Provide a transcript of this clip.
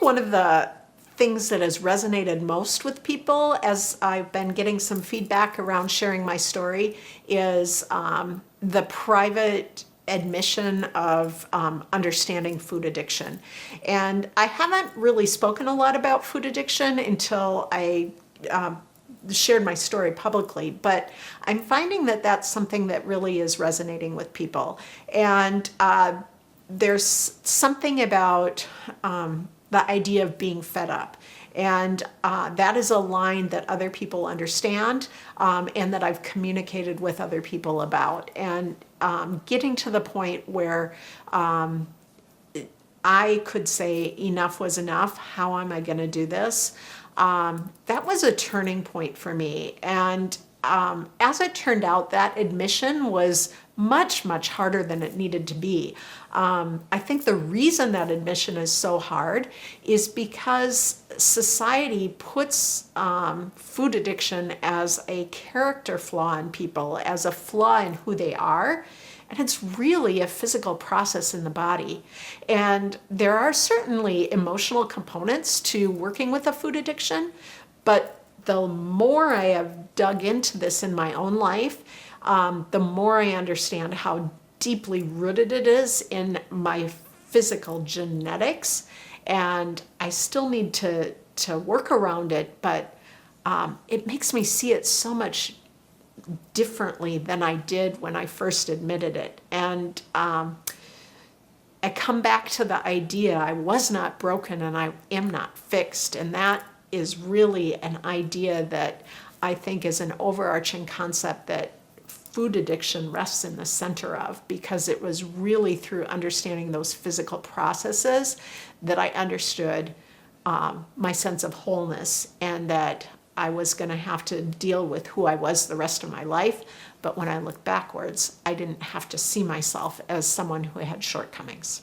one of the things that has resonated most with people as I've been getting some feedback around sharing my story is the private admission of understanding food addiction. And I haven't really spoken a lot about food addiction until I shared my story publicly, but I'm finding that that's something that really is resonating with people. And there's something about the idea of being fed up. And that is a line that other people understand and that I've communicated with other people about. And getting to the point where I could say enough was enough, how am I going to do this? That was a turning point for me. And as it turned out, that admission was much, much harder than it needed to be. I think the reason that admission is so hard is because society puts food addiction as a character flaw in people, as a flaw in who they are. And it's really a physical process in the body. And there are certainly emotional components to working with a food addiction, but the more I have dug into this in my own life, the more I understand how deeply rooted it is in my physical genetics. And I still need to work around it, but it makes me see it so much differently than I did when I first admitted it. And I come back to the idea I was not broken and I am not fixed. And that is really an idea that I think is an overarching concept that food addiction rests in the center of, because it was really through understanding those physical processes that I understood my sense of wholeness, and that I was going to have to deal with who I was the rest of my life. But when I look backwards, I didn't have to see myself as someone who had shortcomings.